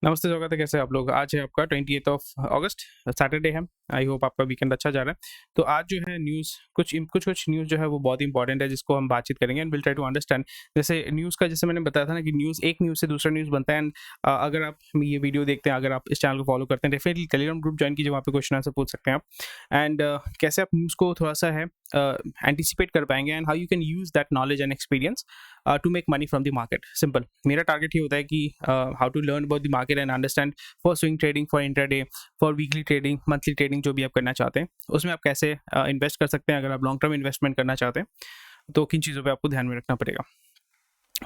नमस्ते, स्वागत है। कैसे हैं आप लोग? आज है आपका 28th ऑफ अगस्त, सैटरडे है। आई होप आपका वीकेंड अच्छा जा रहा है। तो आज जो है न्यूज़ कुछ न्यूज़ जो है वो बहुत इंपॉर्टेंट है, जिसको हम बातचीत करेंगे and will try to understand. जैसे न्यूज़ का जैसे मैंने बताया था ना कि एक न्यूज़ से दूसरा न्यूज़ बनता है एंड अगर आप ये वीडियो देखते हैं, अगर आप इस चैनल को फॉलो करते हैं, डेफिनिटली टेलीग्राम ग्रुप जॉइन कीजिए, वहाँ पे क्वेश्चन आंसर पूछ सकते हैं आप। एंड कैसे आप न्यूज़ को थोड़ा-सा है एंटिसिपेट कर पाएँगे and how you can use that knowledge and experience to make money from the market. Simple मेरा टारगेट ये होता है कि how to learn about the market and understand for swing trading, for intraday, for weekly trading, monthly trading, जो भी आप करना चाहते हैं उसमें आप कैसे इन्वेस्ट कर सकते हैं। अगर आप लॉन्ग टर्म इन्वेस्टमेंट करना चाहते हैं तो किन चीज़ों पे आपको ध्यान में रखना पड़ेगा।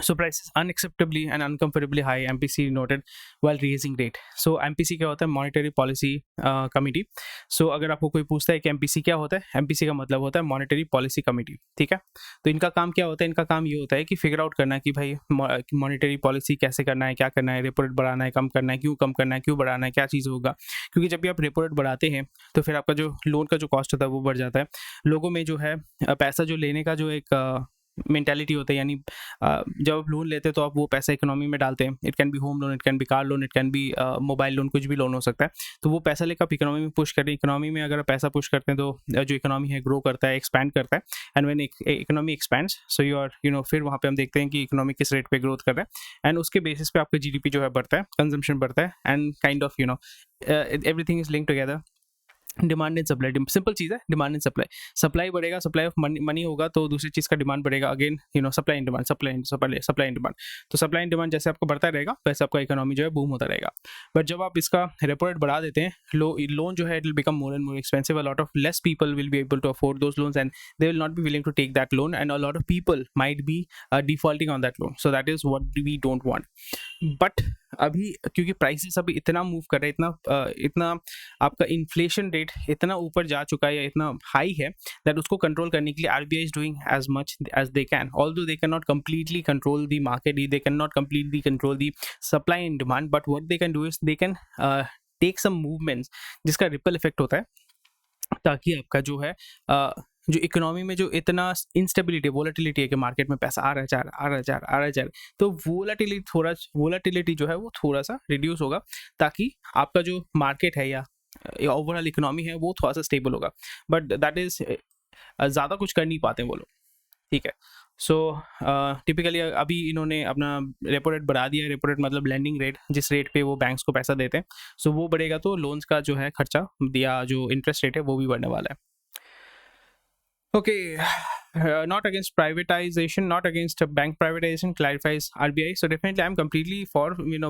So prices unacceptably and uncomfortably high, MPC noted while raising rate. So MPC क्या होता है? Monetary policy committee. सो अगर आपको कोई पूछता है कि MPC क्या होता है, MPC का मतलब होता है मॉनेटरी पॉलिसी कमिटी। ठीक है, तो इनका काम क्या होता है? इनका काम ये होता है कि फिगर आउट करना कि भाई मॉनेटरी पॉलिसी कैसे करना है, क्या करना है, रेपो रेट बढ़ाना है, कम करना है, क्यों कम करना है, क्यों बढ़ाना है, क्या चीज़ होगा। क्योंकि जब भी आप रेपो रेट बढ़ाते हैं तो फिर आपका जो लोन का जो कॉस्ट होता है वो बढ़ जाता है। लोगों में जो है पैसा जो लेने का जो एक मेंटालिटी होता है, यानी जब आप लोन लेते हैं तो आप वो पैसा इकोनॉमी में डालते हैं। It can be home loan, it can be car loan, it can be mobile loan, कुछ भी लोन हो सकता है। तो वो पैसा लेकर आप इकोनॉमी में पुश करें। इकोनॉमी में अगर आप पैसा पुश करते हैं तो जो इकोनॉमी है ग्रो करता है, एक्सपैंड करता है। एंड व्हेन इकोनॉमी एक्सपैंड्स, सो फिर वहाँ पे हम देखते हैं कि इकोनॉमी किस रेट पे ग्रोथ कर रहा है एंड उसके बेसिस पे आपका जीडीपी जो है बढ़ता है, कंजम्पशन बढ़ता है and kind of everything is link together. Demand and supply, simple चीज़ है। डिमांड एंड सप्लाई, सप्लाई बढ़ेगा, सप्लाई ऑफ मनी होगा तो दूसरी चीज़ का डिमांड बढ़ेगा। Again supply and demand, supply and demand. तो सप्लाई एंड डिमांड जैसे आपको बढ़ता रहेगा वैसे आपका इकोनॉमी जो है बूम होता रहेगा। बट जब आप इसका रेपो रेट बढ़ा देते हैं, लोन जो है it will become more and more expensive. A lot of less people will be able to afford those loans and they will not be willing to take that loan and a lot of people might be defaulting on that loan. So that is what we don't want. But अभी क्योंकि prices अभी इतना move कर रहे हैं, इतना आपका inflation rate इतना ऊपर जा चुका है या इतना हाई है दैट उसको कंट्रोल करने के लिए RBI is doing as much as they can. Although they can not completely control the market, they can not completely control the supply and demand, but what they can do is they can take some movements जिसका ripple effect होता है, ताकि आपका जो है जो economy में जो इतना इंस्टेबिलिटी, वोलेटिलिटी है कि मार्केट में पैसा आ रहा है, जा रहा है, आ रहा है, जा रहा है, आ रहा है, जा रहा है, तो वोलेटिलिटी जो है वो थोड़ा सा रिड्यूस होगा, ताकि आपका जो मार्केट है या ओवरऑल इकोनॉमी है वो थोड़ा सा स्टेबल होगा। बट दैट इज ज़्यादा कुछ कर नहीं पाते वो लोग। ठीक है, सो टिपिकली अभी इन्होंने अपना रेपो रेट बढ़ा दिया। रेपो रेट मतलब लैंडिंग रेट, जिस रेट पे वो बैंक्स को पैसा देते हैं। सो वो बढ़ेगा तो लोन्स का जो है खर्चा या जो इंटरेस्ट रेट है वो भी बढ़ने वाला है। Okay, not against privatization, not against bank privatization, clarifies RBI. So definitely, I'm completely for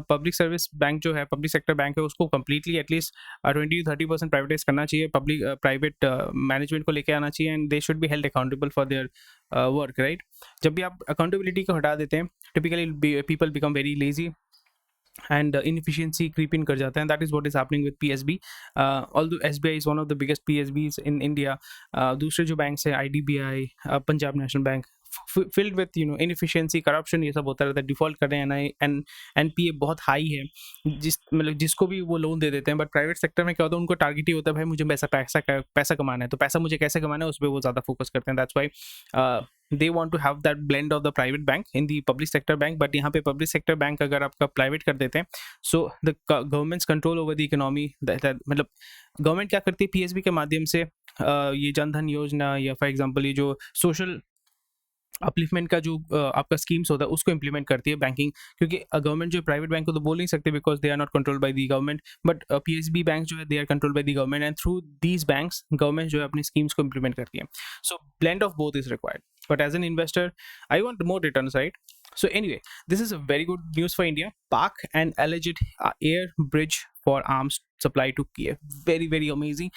public service bank जो है, public sector bank है, उसको completely at least 20-30% प्राइवेटाइज करना चाहिए, पब्लिक प्राइवेट मैनेजमेंट को लेके आना चाहिए and they should be held accountable for their work, right. जब भी आप अकाउंटेबिलिटी को हटा देते हैं, typically people become very lazy and inefficiency creep in कर जाता है। That is what is happening with PSB. Although SBI is one of the biggest PSBs in India, दूसरे जो बैंक्स है IDBI, Punjab national bank, filled with inefficiency, corruption, ये सब होता रहता है। डिफॉल्ट कर रहे हैं, NPA बहुत हाई है, जिसको भी वो लोन दे देते हैं। बट प्राइवेट सेक्टर में क्या होता है, उनको टारगेट ही होता है भाई मुझे पैसा कमाना है, तो पैसा मुझे कैसे कमाना है उस पर वो ज़्यादा फोकस करते हैं। That's why they want to have that blend of the private bank in the public sector bank, but यहाँ पे public sector bank अगर आपका private कर देते हैं, so the government's control over the economy, मतलब गवर्नमेंट क्या करती है PSB के माध्यम से, ये जनधन योजना या फॉर एग्जांपल ये जो सोशल अपलिफ्टमेंट का जो आपका स्कीम्स होता है उसको इम्प्लीमेंट करती है बैंकिंग। क्योंकि गवर्नमेंट जो प्राइवेट बैंक को तो बोल नहीं सकते because they are not controlled by the government, but PSB bank जो है they are controlled by the government and through these banks government जो है अपनी स्कीम्स को इम्प्लीमेंट करती है। सो blend of both is required, but as an investor I want more returns, right? So anyway, this is a very good news for India. Pak and alleged air bridge for arms supply to Kiev, very very amazing,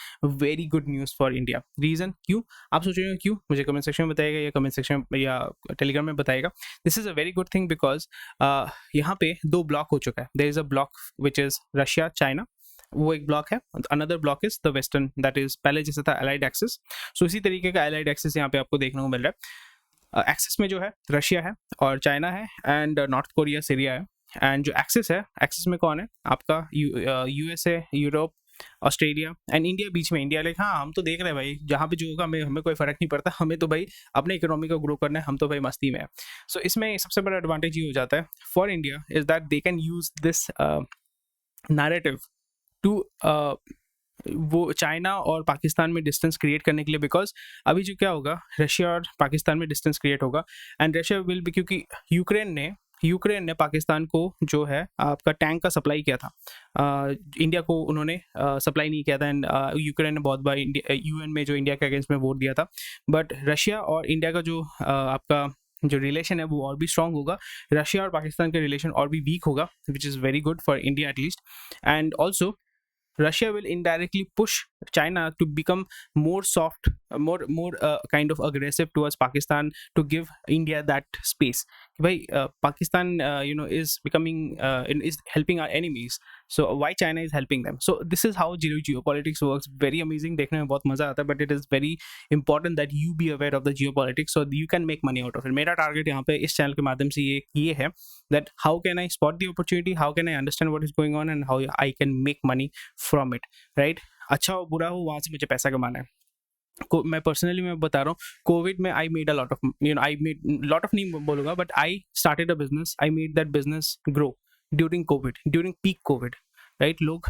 very good news for India. Reason क्यों आप सोच रहे हो क्यों, मुझे comment section में बताइएगा या कमेंट सेक्शन या टेलीग्राम में बताइएगा। This is a very good thing because यहाँ पे दो ब्लॉक हो चुका है। There is a block which is Russia China, वो एक ब्लॉक है। Another block is the western, that is पहले जैसे था एलाइड एक्सिस। सो इसी तरीके का एलाइड एक्सिस यहाँ पे आपको देखने को मिल रहा है। एक्सिस में जो है रशिया है और चाइना है एंड नॉर्थ कोरिया, सीरिया है। एंड जो एक्सिस है, एक्सिस में कौन है आपका, USA, Europe, Australia and India बीच में। इंडिया लाइक हाँ हम तो देख रहे हैं भाई, जहाँ पे जो होगा हमें कोई फर्क नहीं पड़ता, हमें तो भाई अपने इकोनॉमी को ग्रो करना है, हम तो भाई मस्ती में है। सो इसमें सबसे बड़ा एडवांटेज ये हो जाता है for India is that they can use this narrative to वो चाइना और पाकिस्तान में डिस्टेंस क्रिएट करने के लिए, बिकॉज अभी जो क्या होगा, रशिया और पाकिस्तान में डिस्टेंस क्रिएट होगा एंड रशिया विल बी, क्योंकि यूक्रेन ने पाकिस्तान को जो है आपका टैंक का सप्लाई किया था, इंडिया को उन्होंने सप्लाई नहीं किया था एंड यूक्रेन ने बहुत बार यूएन में जो इंडिया के अगेंस्ट में वोट दिया था। बट रशिया और इंडिया का जो आपका जो रिलेशन है वो और भी स्ट्रांग होगा, रशिया और पाकिस्तान का रिलेशन और भी वीक होगा, विच is very good for India at least. And also Russia will indirectly push China to become more soft, more kind of aggressive towards Pakistan to give India that space. कि भाई Pakistan is becoming is helping our enemies. So why China is helping them? So this is how geopolitics works. Very amazing. देखने में बहुत मजा आता है, but it is very important that you be aware of the geopolitics so you can make money out of it. मेरा target यहाँ पे इस चैनल के माध्यम से ये है that how can I spot the opportunity, how can I understand what is going on, and how I can make money from it, right? अच्छा हो बुरा हो, वहाँ से मुझे पैसा कमाना है। मैं पर्सनली मैं बता रहा हूँ, कोविड में I made a lot of I made lot of, नहीं बोलूँगा, but I started a business, I made that business grow during Covid, during peak Covid, right? लोग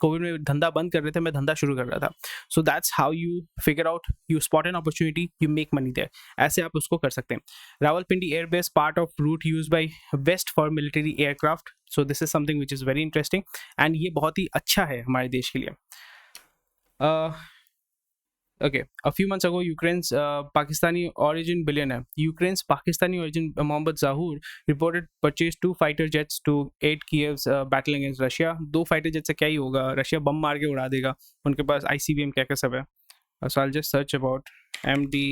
कोविड में धंधा बंद कर रहे थे, मैं धंधा शुरू कर रहा था। So that's how you figure out, you spot an opportunity, you make money there. ऐसे आप उसको कर सकते हैं। Rawalpindi airbase part of route use by west for military aircraft, so this is something which is very interesting and ये बहुत ही अच्छा है हमारे देश के लिए। Okay, a few months ago, Ukraine's Pakistani origin billionaire, Ukraine's Pakistani origin Mohammad Zahur reported purchased 2 fighter jets to aid Kiev's battle against Russia. 2 fighter jets से क्या ही होगा, रशिया बम मार के उड़ा देगा, उनके पास ICBM क्या क्या सब है। So I'll just search about MD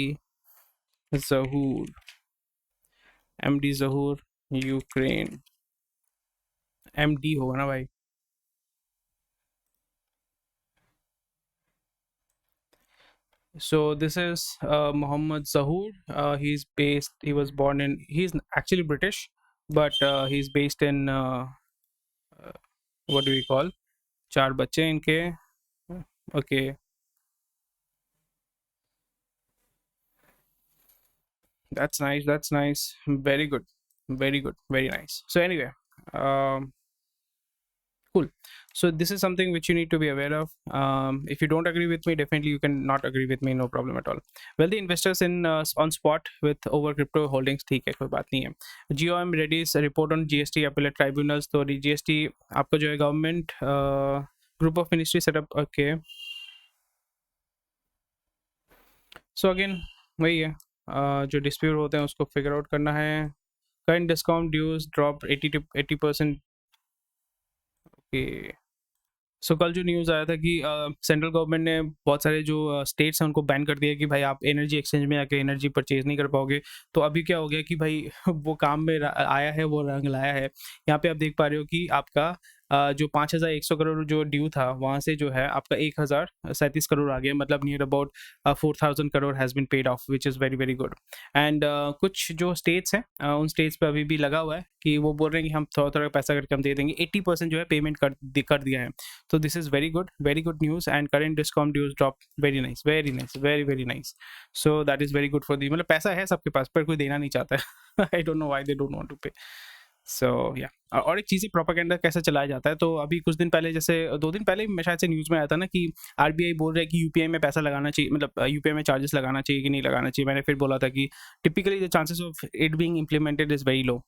Zahur, MD Zahur Ukraine, MD होगा ना भाई। So this is Mohammad Zahur. He was born in, he's actually British, but he's based in what do we call, 4 बच्चे इनके, okay, that's nice, very good, very nice. So anyway, cool. So this is something which you need to be aware of. If you don't agree with me, definitely you can not agree with me, no problem at all. Wealthy investors in on spot with over crypto holdings, ठीक है, कोई बात नहीं है। GOM release a report on GST appellate tribunals, तो GST आपका जो है government group of ministry setup, okay. So again वही है, जो डिस्प्यूट होते हैं उसको फिगर आउट करना है। Current discount dues drop 80%, okay. So कल जो न्यूज़ आया था कि सेंट्रल गवर्नमेंट ने बहुत सारे जो स्टेट्स हैं उनको बैन कर दिया कि भाई आप एनर्जी एक्सचेंज में आके एनर्जी परचेज नहीं कर पाओगे। तो अभी क्या हो गया कि भाई वो काम में आया है, वो रंग लाया है। यहाँ पे आप देख पा रहे हो कि आपका जो 5,100 करोड़ जो ड्यू था, वहाँ से जो है आपका 1,037 करोड़ आ गया, मतलब near about 4,000 crore has been paid of, which is very very good. And कुछ जो स्टेट्स हैं उन स्टेट्स पे अभी भी लगा हुआ है कि वो बोल रहे हैं कि हम थोड़ा थोड़ा पैसा करके हम दे देंगे। 80% जो है पेमेंट कर दिया है। तो this is very good news and current discount dues drop, very nice, very nice. So that is very good for the, मतलब पैसा है सबके पास पर कोई देना नहीं चाहता है। I don't know why they don't want to pay. So या और एक चीज़, प्रोपेगेंडा कैसे चलाया जाता है। तो अभी कुछ दिन पहले, जैसे 2 दिन पहले मैं शायद से न्यूज़ में आया था ना कि आरबीआई बोल रहा है कि यूपीआई में पैसा लगाना चाहिए, मतलब यूपीआई में चार्जेस लगाना चाहिए कि नहीं लगाना चाहिए। मैंने फिर बोला था कि typically the chances of it being implemented is very low.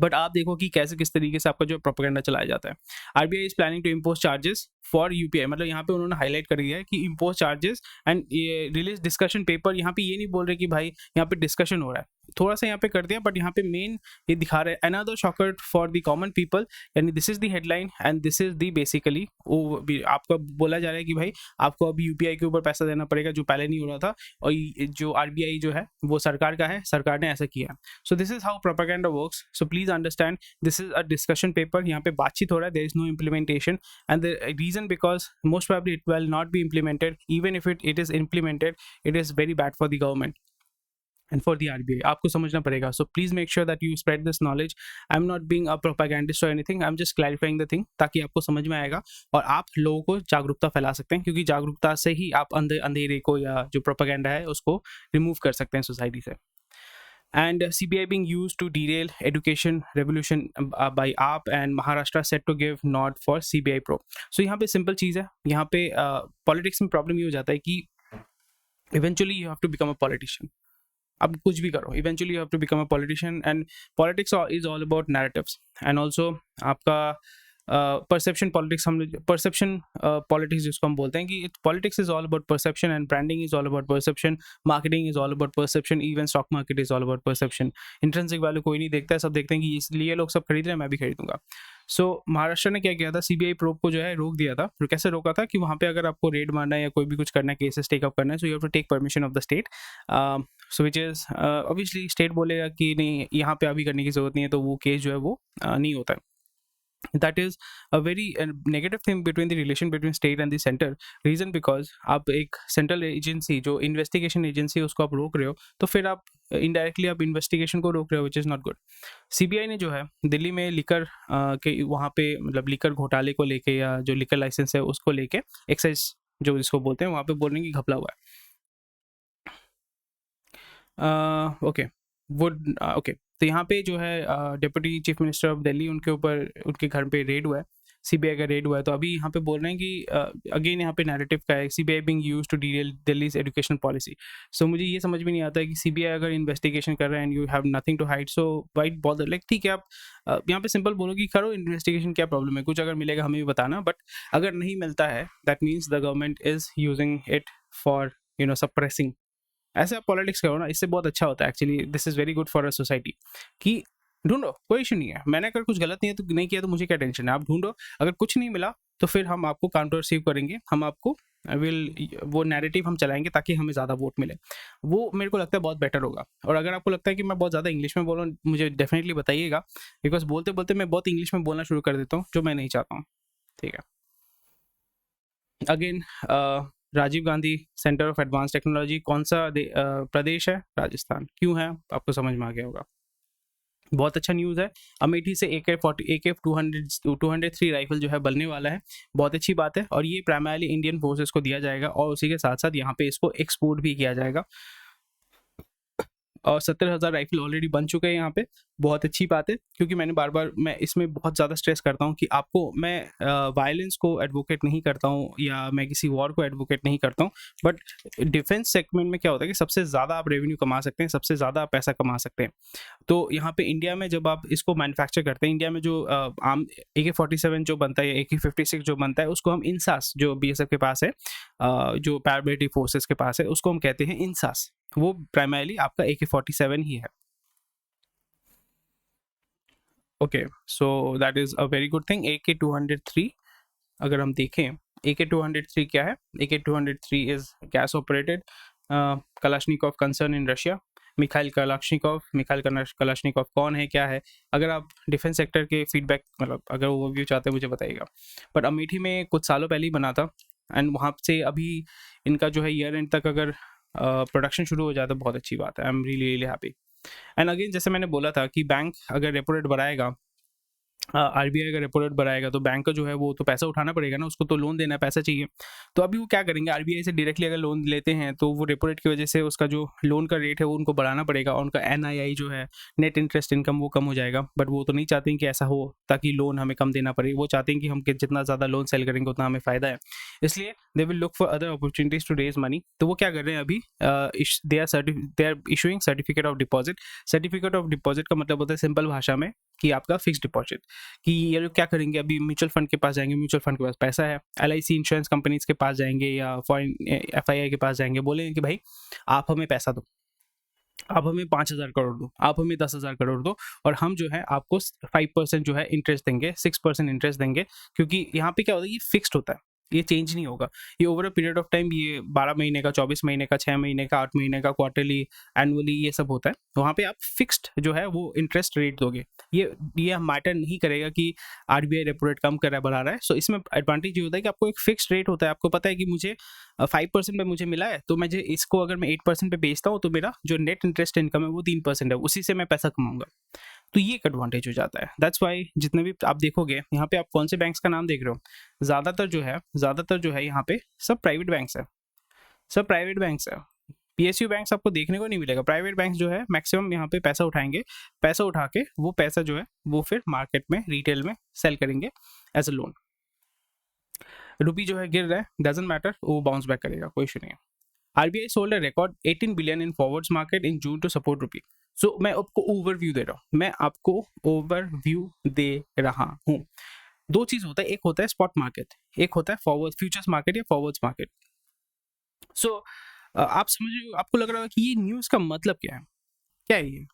But आप देखो कि कैसे किस तरीके से आपका जो प्रोपेगेंडा चलाया जाता है। RBI is planning to impose charges for UPI, मतलब यहाँ पे उन्होंने हाईलाइट कर दिया है कि इम्पोज चार्जेस एंड ये रिलीज डिस्कशन पेपर। यहाँ पे ये नहीं बोल रहे कि भाई यहाँ पे डिस्कशन हो रहा है, थोड़ा सा यहाँ पे कर दिया, बट यहाँ पे मेन ये दिखा रहे हैं another shocker for the common people, यानी this is the headline and this is the basically आपको बोला जा रहा है कि भाई आपको अभी यूपीआई के ऊपर पैसा देना पड़ेगा जो पहले नहीं हो रहा था, और जो आरबीआई जो है वो सरकार का है, सरकार ने ऐसा किया। So this is how propaganda works. So please understand this is a discussion paper, यहाँ पे बातचीत हो रहा है, there is no implementation and the reason because most probably it will not be implemented, even if it is implemented it is very bad for the government and for the RBI. आपको समझना पड़ेगा। So please make sure that you spread this knowledge. I'm not being a propagandist or anything. I'm just clarifying the thing ताकि आपको समझ में आएगा और आप लोगों को जागरूकता फैला सकते हैं, क्योंकि जागरूकता से ही आप अंधेरे को या जो प्रोपेगेंडा है उसको रिमूव कर सकते हैं सोसाइटी से। and CBI being used to derail education revolution by AAP, and Maharashtra set to give nod for CBI Pro. So यहाँ पे सिंपल चीज़ है, यहाँ पे पॉलिटिक्स में प्रॉब्लम ये हो जाता है कि eventually you have to become a politician. अब कुछ भी करो, eventually you have to become a politician, and politics is all about narratives, and also आपका परसेप्शन पॉलिटिक्स, हम परसेप्शन पॉलिटिक्स जिसको हम बोलते हैं कि politics is all about perception, and branding is all about perception, marketing is all about perception, even stock market is all about perception. Intrinsic value कोई नहीं देखता है, सब देखते हैं कि इसलिए लोग सब खरीद रहे हैं, मैं भी खरीदूंगा. सो महाराष्ट्र ने क्या किया था, सीबीआई प्रोब को जो है रोक दिया था. तो कैसे रोका था कि वहाँ पे अगर आपको रेड मारना है या कोई भी कुछ करना है, केसेस टेकअप करना है, so you have to take permission of the state. So which is obviously state बोलेगा कि नहीं यहाँ पे अभी करने की जरूरत नहीं है, तो वो केस जो है वो नहीं होता है. That is a very negative thing between the relation between state and the center. Reason because आप एक central agency जो investigation agency है उसको आप रोक रहे हो, तो फिर आप indirectly आप investigation को रोक रहे हो, which is not good. CBI ने जो है दिल्ली में लिकर के वहाँ पे मतलब लिकर घोटाले को लेके या जो लिकर लाइसेंस है उसको लेके एक्साइज जो इसको बोलते हैं वहाँ पे बोलने की घपला हुआ है. ओके ओके, तो यहाँ पे जो है deputy chief minister of Delhi उनके ऊपर उनके घर पे रेड हुआ है, सीबीआई का रेड हुआ है. तो अभी यहाँ पे बोल रहे हैं कि अगेन यहाँ पे नैरेटिव का है, CBI being used to derail Delhi's education policy. So मुझे ये समझ में नहीं आता है कि सीबीआई अगर इन्वेस्टिगेशन कर रहा है and you have nothing to hide, so why bother. Like ठीक है, आप यहाँ पे सिंपल बोलो कि करो इन्वेस्टिगेशन, क्या प्रॉब्लम है, कुछ अगर मिलेगा हमें भी बताना, बट अगर नहीं मिलता है that means the government is using it for suppressing. ऐसे आप पॉलिटिक्स करो ना, इससे बहुत अच्छा होता है actually. This is very good for a society कि ढूंढो, कोई इशू नहीं है, मैंने अगर कुछ गलत नहीं है तो नहीं किया तो मुझे क्या टेंशन है, आप ढूंढो. अगर कुछ नहीं मिला तो फिर हम आपको काउंटर रिसीव करेंगे, हम आपको वो नैरेटिव हम चलाएंगे ताकि हमें ज़्यादा वोट मिले. वो मेरे को लगता है बहुत बेटर होगा. और अगर आपको लगता है कि मैं बहुत ज़्यादा इंग्लिश में बोल रहा हूँ, मुझे डेफिनेटली बताइएगा, बिकॉज बोलते बोलते मैं बहुत इंग्लिश में बोलना शुरू कर देता हूँ, जो मैं नहीं चाहता हूँ. ठीक है. Again Rajiv Gandhi centre of advance technology कौन सा प्रदेश है, राजस्थान. क्यों है आपको समझ में आ गया होगा. बहुत अच्छा न्यूज़ है. अमेठी से AK-203 राइफल जो है बनने वाला है, बहुत अच्छी बात है. और ये प्राइमरली इंडियन फोर्सेस को दिया जाएगा और उसी के साथ साथ यहाँ पे इसको एक्सपोर्ट भी किया जाएगा. और 70,000 राइफल ऑलरेडी बन चुके हैं यहाँ पे. बहुत अच्छी बात है, क्योंकि मैंने बार बार मैं इसमें बहुत ज़्यादा स्ट्रेस करता हूँ कि आपको मैं वायलेंस को एडवोकेट नहीं करता हूँ या मैं किसी वॉर को एडवोकेट नहीं करता हूँ, बट डिफेंस सेगमेंट में क्या होता है कि सबसे ज़्यादा आप रेवेन्यू कमा सकते हैं, सबसे ज़्यादा आप पैसा कमा सकते हैं. तो यहाँ पे इंडिया में जब आप इसको मैन्युफैक्चर करते हैं, इंडिया में जो आम AK-47 जो बनता है या AK-56 जो बनता है, उसको हम इंसास जो BSF के पास है, जो पैरामिलिट्री फोर्सेस के पास है, उसको हम कहते हैं इंसास. वो प्राइमरली आपका AK-47 ही है. Okay, so that is a very good thing. AK-203 अगर हम देखें, AK-203 क्या है, AK-203 is gas operated Kalashnikov concern in Russia. Mikhail Kalashnikov कौन है, क्या है. अगर आप डिफेंस सेक्टर के फीडबैक मतलब अगर ओवरव्यू चाहते हैं मुझे बताइएगा. बट अमेठी में कुछ सालों पहले ही बना था, एंड वहाँ से अभी इनका जो है ईयर एंड तक अगर प्रोडक्शन शुरू हो जाए तो बहुत अच्छी बात है. I am really really happy. And again जैसे मैंने बोला था कि बैंक अगर रेपो रेट बढ़ाएगा, आरबीआई अगर रेपो रेट बढ़ाएगा, तो बैंक का जो है वो तो पैसा उठाना पड़ेगा ना, उसको तो लोन देना है, पैसा चाहिए. तो अभी वो क्या करेंगे, आरबीआई से डायरेक्टली अगर लोन लेते हैं तो वो रेपो रेट की वजह से उसका जो लोन का रेट है वो उनको बढ़ाना पड़ेगा, और उनका NII जो है नेट इंटरेस्ट इनकम वो कम हो जाएगा. बट वो तो नहीं चाहते हैं कि ऐसा हो ताकि लोन हमें कम देना पड़े. वो चाहते हैं कि हम जितना ज़्यादा लोन सेल करेंगे उतना हमें फ़ायदा है. इसलिए they will look for other opportunities to raise money. तो वो क्या कर रहे हैं अभी, they are issuing certificate of deposit. Certificate of deposit का मतलब होता है सिंपल भाषा में कि आपका फिक्स डिपॉजिट, कि ये लोग क्या करेंगे, अभी म्यूचुअल फंड के पास जाएंगे, म्यूचुअल फंड के पास पैसा है, LIC इंश्योरेंस कंपनीज के पास जाएंगे या फॉरेन FII के पास जाएंगे, बोलेंगे कि भाई आप हमें पैसा दो, आप हमें 5,000 करोड़ दो, आप हमें 10,000 करोड़ दो, और हम जो है आपको 5% जो है इंटरेस्ट देंगे, 6% इंटरेस्ट देंगे. क्योंकि यहाँ पे क्या होता है, ये फिक्स्ड होता है, ये चेंज नहीं होगा. ये over a period of time, ये 12 महीने का, 24 महीने का, 6 महीने का, 8 महीने का, क्वार्टरली, एनुअली, ये सब होता है. वहाँ पे आप फिक्स्ड जो है वो इंटरेस्ट रेट दोगे. ये मैटर नहीं करेगा कि आरबीआई रेपो रेट कम कर रहा है, बढ़ा रहा है. सो इसमें एडवांटेज ये होता है कि आपको एक फिक्स्ड रेट होता है. आपको पता है कि मुझे 5% पे मुझे मिला है, तो मैं इसको अगर मैं 8% पे बेचता हूँ तो मेरा जो नेट इंटरेस्ट इनकम है वो 3% है, उसी से मैं पैसा कमाऊंगा. तो ये एक एडवांटेज हो जाता है. दैट्स वाई जितने भी आप देखोगे यहाँ पे, आप कौन से बैंक्स का नाम देख रहे हो, ज़्यादातर जो है यहाँ पे सब प्राइवेट बैंक्स है, सब प्राइवेट बैंक्स है. पीएसयू बैंक्स आपको देखने को नहीं मिलेगा। प्राइवेट बैंक जो है मैक्सिमम यहाँ पे पैसा उठाएंगे, पैसा उठा के वो पैसा जो है वो फिर मार्केट में रिटेल में सेल करेंगे एज अ लोन। रुपी जो है गिर रहा है, डजंट मैटर, वो बाउंस बैक करेगा, कोई इशू नहीं है। RBI sold a record 18 billion in forwards market in June to support rupee. So मैं आपको ओवरव्यू दे रहा हूँ, मैं आपको ओवरव्यू दे रहा हूँ। दो चीज होता है, एक होता है स्पॉट मार्केट, एक होता है फॉरवर्ड फ्यूचर्स मार्केट या फॉरवर्ड्स मार्केट। सो आप समझ रहे हो, आपको लग रहा है कि ये न्यूज़ का मतलब क्या है ये?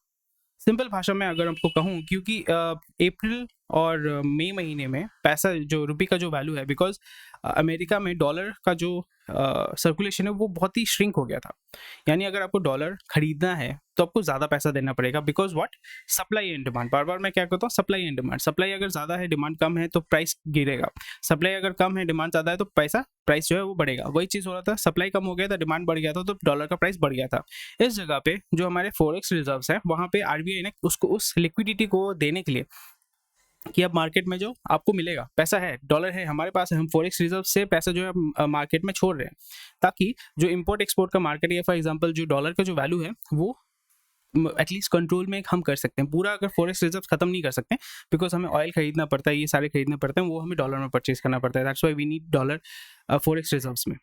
सिंपल भाषा में अगर आपको कहूँ, क्योंकि अप्रैल और मई महीने में पैसा जो रुपये का जो वैल्यू है, बिकॉज अमेरिका में डॉलर का जो सर्कुलेशन है वो बहुत ही श्रिंक हो गया था। यानी अगर आपको डॉलर खरीदना है तो आपको ज़्यादा पैसा देना पड़ेगा, because what, supply and demand. बार बार मैं क्या कहता हूँ, सप्लाई एंड डिमांड। सप्लाई अगर ज़्यादा है, डिमांड कम है तो प्राइस गिरेगा। सप्लाई अगर कम है, डिमांड ज़्यादा है तो प्राइस जो है वो बढ़ेगा। वही चीज़ हो रहा था, सप्लाई कम हो गया था, डिमांड बढ़ गया था, तो डॉलर का प्राइस बढ़ गया था। इस जगह पे जो हमारे फॉरेक्स रिजर्व्स हैं, वहाँ पे आरबीआई ने उसको उस लिक्विडिटी को देने के लिए कि अब मार्केट में जो आपको मिलेगा, पैसा है, डॉलर है हमारे पास है, हम फॉरेक्स रिजर्व से पैसा जो है मार्केट में छोड़ रहे हैं, ताकि जो इंपोर्ट एक्सपोर्ट का मार्केट है, फॉर एग्जांपल जो डॉलर का जो वैल्यू है वो एटलीस्ट कंट्रोल में हम कर सकते हैं। पूरा अगर फॉरेक्स रिजर्व खत्म नहीं कर सकते, बिकॉज हमें ऑयल खरीदना पड़ता है, ये सारे खरीदने पड़ते हैं, वो हमें डॉलर में परचेज करना पड़ता है। That's why we need dollar forex reserves में।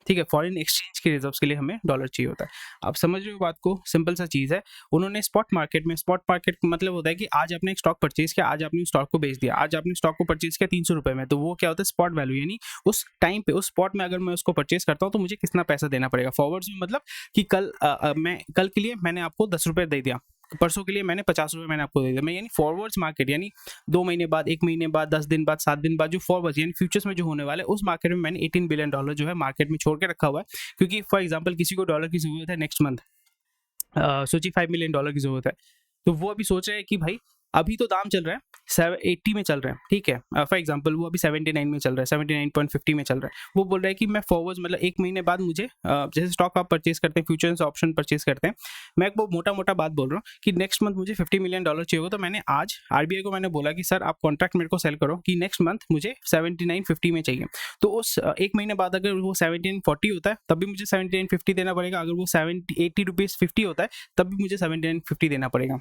ठीक है, फॉरेन एक्सचेंज के रिजर्व्स के लिए हमें डॉलर चाहिए होता है। आप समझ रहे हो बात को, सिंपल सा चीज़ है। उन्होंने स्पॉट मार्केट में, स्पॉट मार्केट मतलब होता है कि आज आपने एक स्टॉक परचेज किया, आज आपने स्टॉक को बेच दिया, आज आपने स्टॉक को परचेज किया 300 रुपये में, तो वो क्या होता है, स्पॉट वैल्यू। यानी उस टाइम पे उस स्पॉट में अगर मैं उसको परचेज करता हूँ तो मुझे कितना पैसा देना पड़ेगा। फॉरवर्ड्स में मतलब कि कल के लिए मैंने आपको 10 रुपये दे दिया, परसों के लिए मैंने 50 रुपये मैंने आपको दे दिया। मैं यानी फॉरवर्ड्स मार्केट, यानी 2 महीने बाद, 1 महीने बाद, 10 दिन बाद, 7 दिन बाद जो फॉरवर्ड्स यानी फ्यूचर्स में जो होने वाले, उस मार्केट में मैंने $18 बिलियन जो है मार्केट में छोड़ के रखा हुआ है। क्योंकि फॉर एग्जांपल किसी को डॉलर की जरूरत है नेक्स्ट मंथ, सोचिए $5 मिलियन की जरूरत है, तो वो अभी सोच रहे हैं कि भाई अभी तो दाम चल रहा है 780 में चल रहा है, ठीक है, फॉर एग्जांपल वो अभी 79 में चल रहा है, 79.50 में चल रहा है। वो बोल रहा है कि मैं फॉरवर्ड मतलब 1 महीने बाद मुझे जैसे स्टॉक आप परचेज करते हैं, फ्यूचर्स ऑप्शन परचेज करते हैं, मैं वो मोटा मोटा बात बोल रहा हूँ कि नेक्स्ट मंथ मुझे $50 मिलियन चाहिए होगा, तो मैंने आज आरबीआई को मैंने बोला कि सर आप कॉन्ट्रैक्ट मेरे को सेल करो कि नेक्स्ट मंथ मुझे 79.50 में चाहिए। तो उस 1 महीने बाद अगर वो 79.40 होता है तब भी मुझे 79.50 देना पड़ेगा, अगर वो 80 रुपीज़ 50 होता है तब भी मुझे 79.50 देना पड़ेगा।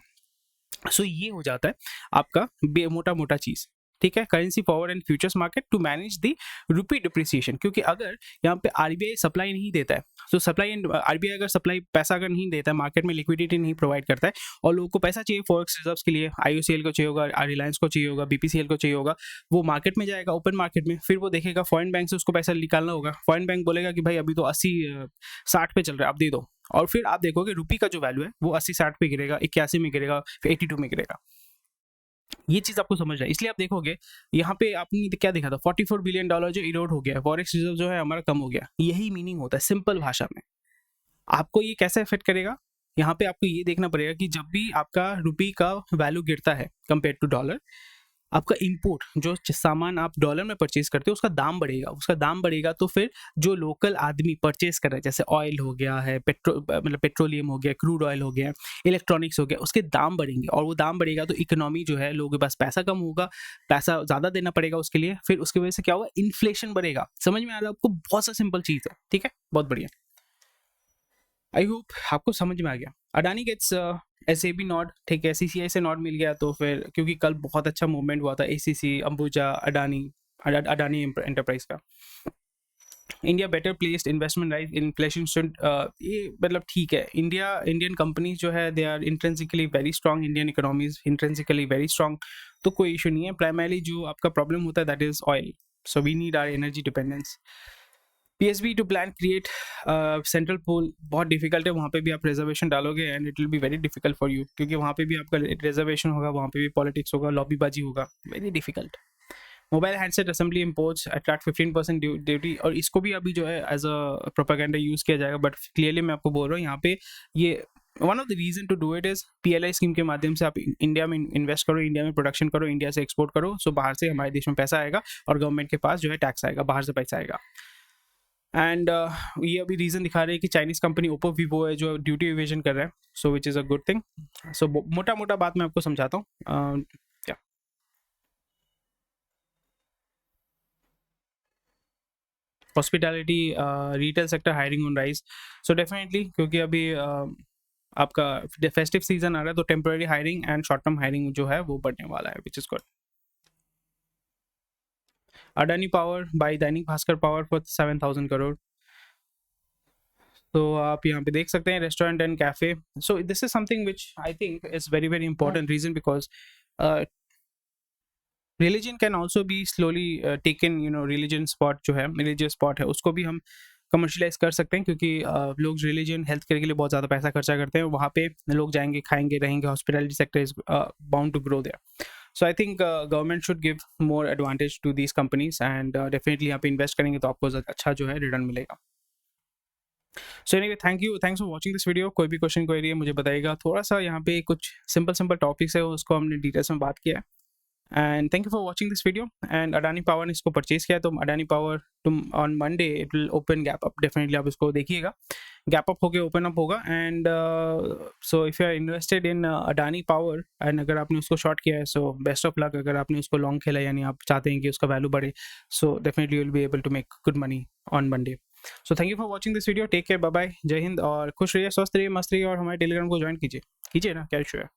सो ये हो जाता है आपका मोटा मोटा चीज, ठीक है, currency forward and futures market to manage the rupee depreciation. क्योंकि अगर यहाँ पे आरबीआई सप्लाई नहीं देता है, तो सप्लाई एंड आरबीआई अगर सप्लाई पैसा अगर नहीं देता है, मार्केट में लिक्विडिटी नहीं प्रोवाइड करता है, और लोगों को पैसा चाहिए फॉरेक्स रिजर्व्स के लिए, आईओसीएल को चाहिए होगा, रिलायंस को चाहिए होगा, बीपीसीएल को चाहिए होगा, वो मार्केट में जाएगा ओपन मार्केट में, फिर वो देखेगा फॉरेन बैंक से उसको पैसा निकालना होगा, फॉरेन बैंक बोलेगा कि भाई अभी तो 80-60 पे चल रहा है, आप दे दो, और फिर आप देखोगे रुपी का जो वैल्यू है वो 80-60 पे गिरेगा, 81 में गिरेगा, फिर 82 में गिरेगा। ये चीज आपको समझ रहा है, इसलिए आप देखोगे यहाँ पे आपने क्या देखा था, $44 बिलियन जो इरोड हो गया, फॉरेक्स रिजर्व जो है हमारा कम हो गया। यही मीनिंग होता है सिंपल भाषा में। आपको ये कैसे इफेक्ट करेगा, यहाँ पे आपको ये देखना पड़ेगा कि जब भी आपका रुपी का वैल्यू गिरता है कंपेयर टू डॉलर, आपका इंपोर्ट जो सामान आप डॉलर में परचेज करते हो उसका दाम बढ़ेगा, उसका दाम बढ़ेगा, तो फिर जो लोकल आदमी परचेज कर रहे हैं, जैसे ऑयल हो गया है, मतलब पेट्रोलियम हो गया, क्रूड ऑयल हो गया, इलेक्ट्रॉनिक्स हो गया, उसके दाम बढ़ेंगे, और वो दाम बढ़ेगा तो इकोनॉमी जो है, लोगों के पास पैसा कम होगा, पैसा ज़्यादा देना पड़ेगा उसके लिए, फिर उसकी वजह से क्या होगा, इन्फ्लेशन बढ़ेगा। समझ में आ रहा है आपको, बहुत सा सिंपल चीज़ है, ठीक है, बहुत बढ़िया। आई होप आपको समझ में आ गया। अडानी गेट्स एसएबी नॉड, ठीक है, सीसीआई से नॉड मिल गया, तो फिर क्योंकि कल बहुत अच्छा मूवमेंट हुआ था एसीसी, अंबुजा, अडानी एंटरप्राइज का। India better placed investment right, inflation should, ये मतलब ठीक है, इंडियन कंपनीज जो है they are intrinsically very strong, Indian economies intrinsically very strong, तो कोई इशू नहीं है। प्राइमरली जो आपका प्रॉब्लम होता है that is oil, so we need our energy dependence. PSB to plan create central pool, बहुत डिफिकल्ट है, वहाँ पे भी आप रिजर्वेशन डालोगे and it will be very difficult for you, क्योंकि वहाँ पे भी आपका रिजर्वेशन होगा, वहाँ पे भी पॉलिटिक्स होगा, लॉबीबाजी होगा, very difficult. Mobile handset assembly imports attract 15% duty, और इसको भी अभी जो है एज अ प्रोपेगेंडा यूज़ किया जाएगा, बट क्लियरली मैं आपको बोल रहा हूँ यहाँ पे ये one of the reason to do it is PLI scheme के माध्यम से आप इंडिया में इन्वेस्ट करो, इंडिया में प्रोडक्शन करो, इंडिया से एक्सपोर्ट करो, सो बाहर से हमारे देश में पैसा आएगा और गवर्नमेंट के पास जो है टैक्स आएगा, बाहर से पैसा आएगा। एंड ये अभी रीजन दिखा रहे हैं कि चाइनीज कंपनी ओप्पो वीवो है जो ड्यूटी इवेजन कर रहा है, so which is a good thing. So मोटा मोटा बात मैं आपको समझाता हूँ। Hospitality retail sector hiring on rise, so definitely क्योंकि अभी आपका फेस्टिव सीजन आ रहा है, तो temporary hiring and short term hiring जो है वो बढ़ने वाला है, which is good. Adani power buy Dainik Bhaskar power for 7,000 crore. तो आप यहाँ पे देख सकते हैं restaurant and cafe. So this is something which I think is very very important reason, because religion can also be slowly taken, you know, religion spot जो है, religious spot है, उसको भी हम कमर्शलाइज कर सकते हैं, क्योंकि लोग रिलीजन हेल्थ केयर के लिए बहुत ज़्यादा पैसा खर्चा करते हैं, वहाँ पे लोग जाएंगे, खाएंगे, रहेंगे, hospitality sector is bound to grow there. So I think government should give more advantage to these companies, and definitely यहाँ पे इन्वेस्ट करेंगे तो आपको अच्छा जो है रिटर्न मिलेगा। So anyway, thanks for watching this video. कोई भी क्वेश्चन क्वेरी है मुझे बताइएगा। थोड़ा सा यहाँ पे कुछ सिंपल टॉपिक्स है, उसको हमने डिटेल्स में बात किया है। And thank you for watching this video. And Adani power ने इसको परचेज किया है, तो अडानी पावर तुम on Monday it will open gap up, definitely आप इसको देखिएगा, गैप अप होके ओपन अप होगा। And so if you are invested in Adani power and अगर आपने उसको शॉर्ट किया है, सो बेस्ट ऑफ लक। अगर आपने उसको लॉन्ग खेला, यानी आप चाहते हैं कि उसका वैल्यू बढ़े, so definitely you will be able to make good money on Monday. So thank you for watching this video, take care, bye bye, जय हिंद, और खुश रहिए, स्वस्थ रहिए, मस्त रहिए, और हमारे टेलीग्राम को ज्वाइन कीजिए ना, क्या इशू है।